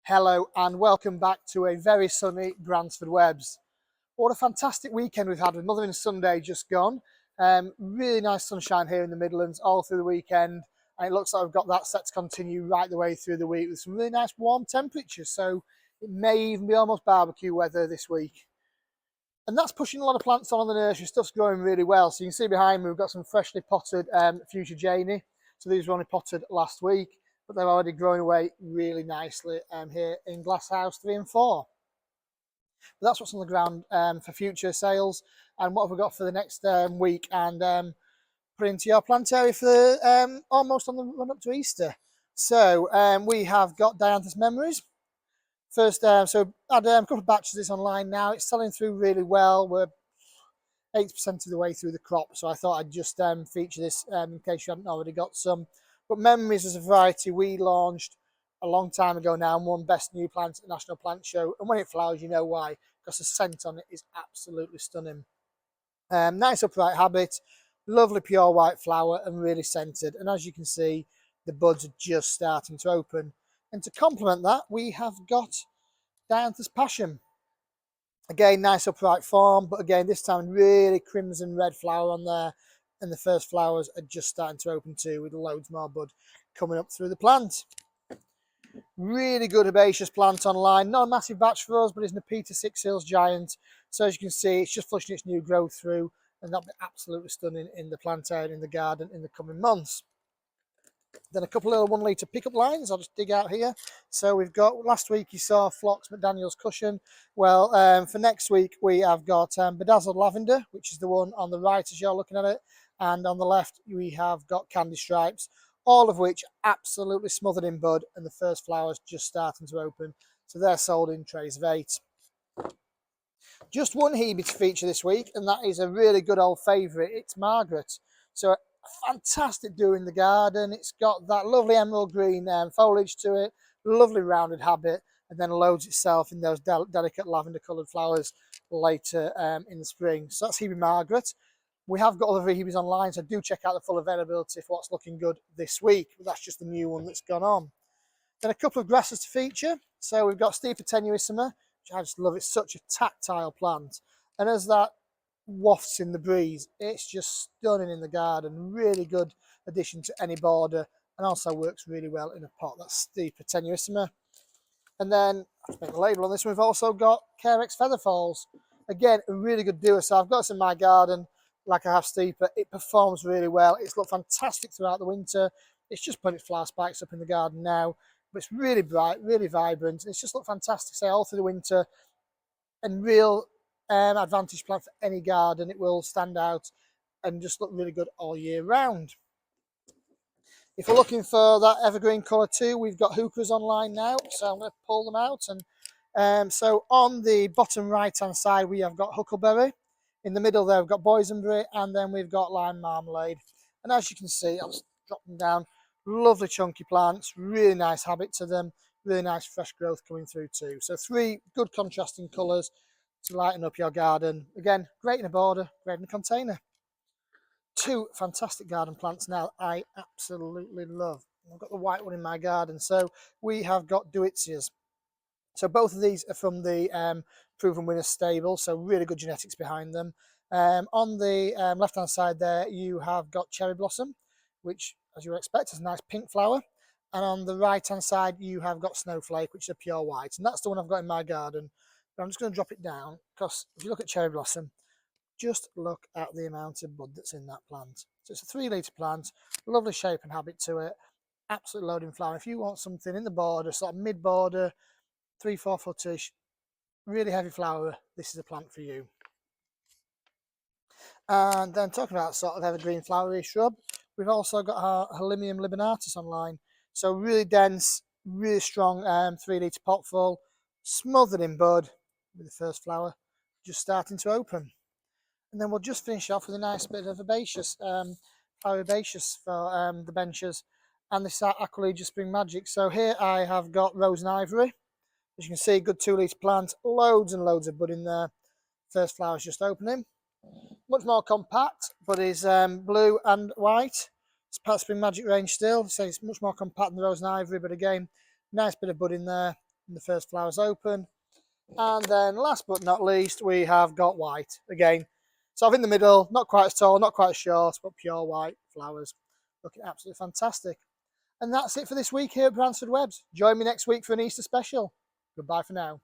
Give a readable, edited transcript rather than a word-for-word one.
Hello and welcome back to a very sunny Bransford Webs. What a fantastic weekend we've had with Mother and Sunday just gone. Really nice sunshine here in the Midlands all through the weekend, and it looks like we've got that set to continue right the way through the week with some really nice warm temperatures, so it may even be almost barbecue weather this week. And that's pushing a lot of plants on the nursery. Stuff's growing really well. So you can see behind me we've got some freshly potted Fuchsia Janey. So these were only potted last week, but they're already growing away really nicely here in Glasshouse 3 and 4. But that's what's on the ground for future sales. And what have we got for the next week and put into your plant area for almost on the run up to Easter. So we have got Diantha's Memories. First, so I had a couple of batches of this online now. It's selling through really well. We're 80% of the way through the crop, so I thought I'd just feature this in case you hadn't already got some. But Memories is a variety we launched a long time ago now and won Best New Plant at the National Plant Show. And when it flowers, you know why, because the scent on it is absolutely stunning. Nice upright habit, lovely pure white flower and really scented. And as you can see, the buds are just starting to open. And to complement that, we have got Diantha's Passion. Again, nice upright form, but again, this time really crimson red flower on there. And the first flowers are just starting to open too, with loads more bud coming up through the plant. Really good herbaceous plant online. Not a massive batch for us, but it's Nepeta 6 Hills Giant. So as you can see, it's just flushing its new growth through, and that'll be absolutely stunning in the plant area in the garden in the coming months. Then a couple of 1 litre pickup lines. I'll just dig out here. So we've got, last week you saw Phlox McDaniel's Cushion. Well, for next week we have got Bedazzled Lavender, which is the one on the right as you're looking at it. And on the left we have got Candy Stripes, all of which absolutely smothered in bud, and the first flowers just starting to open. So they're sold in trays of 8. Just one Hebe to feature this week, and that is a really good old favourite. It's Margaret. So fantastic do in the garden. It's got that lovely emerald green foliage to it, lovely rounded habit, and then loads itself in those delicate lavender coloured flowers later in the spring. So that's Hebe Margaret. We have got other Hebes online, so do check out the full availability for what's looking good this week. But that's just the new one that's gone on. Then a couple of grasses to feature. So we've got Stipa tenuissima, which I just love. It's such a tactile plant, and as that wafts in the breeze, it's just stunning in the garden. Really good addition to any border, and also works really well in a pot. That's Stipa tenuissima. And then I'll just make the label on this one. We've also got Carex Featherfalls. Again, a really good doer. So I've got this in my garden like I have Stipa. It performs really well. It's looked fantastic throughout the winter. It's just put its flower spikes up in the garden now, but it's really bright, really vibrant. It's just looked fantastic, say, all through the winter, and real advantage plant for any garden. It will stand out and just look really good all year round. If we're looking for that evergreen colour too, we've got hookahs online now, so I'm going to pull them out. And so on the bottom right hand side we have got huckleberry. In the middle there we've got boysenberry, and then we've got lime marmalade. And as you can see, I'll just drop them down. Lovely chunky plants, really nice habit to them, really nice fresh growth coming through too. So 3 good contrasting colours to lighten up your garden. Again, great in a border, great in a container. 2 fantastic garden plants now I absolutely love. I've got the white one in my garden. So we have got Duitzias. So both of these are from the Proven Winner stable, so really good genetics behind them. On the left-hand side there, you have got Cherry Blossom, which, as you would expect, is a nice pink flower. And on the right-hand side, you have got Snowflake, which is a pure white. And that's the one I've got in my garden. But I'm just going to drop it down, because if you look at Cherry Blossom, just look at the amount of bud that's in that plant. So it's a 3 litre plant, lovely shape and habit to it, absolute loading flower. If you want something in the border, sort of mid-border, 3-4 footish, really heavy flower, this is a plant for you. And then talking about sort of evergreen flowery shrub, we've also got our Helimium libanatus online. So really dense, really strong 3 litre pot full, smothered in bud with the first flower just starting to open. And then we'll just finish off with a nice bit of herbaceous, flower herbaceous for the benches, and this Aquilegia Spring Magic. So here I have got Rose and Ivory. As you can see, good 2 litre plant, loads and loads of bud in there. First flower's just opening. Much more compact, but is blue and white. It's part of Spring Magic range still, so it's much more compact than Rose and Ivory, but again, nice bit of bud in there. and the first flowers open. And then last but not least, we have got white again. Sort of in the middle, not quite as tall, not quite as short, but pure white flowers. Looking absolutely fantastic. And that's it for this week here at Bransford Webs. Join me next week for an Easter special. Goodbye for now.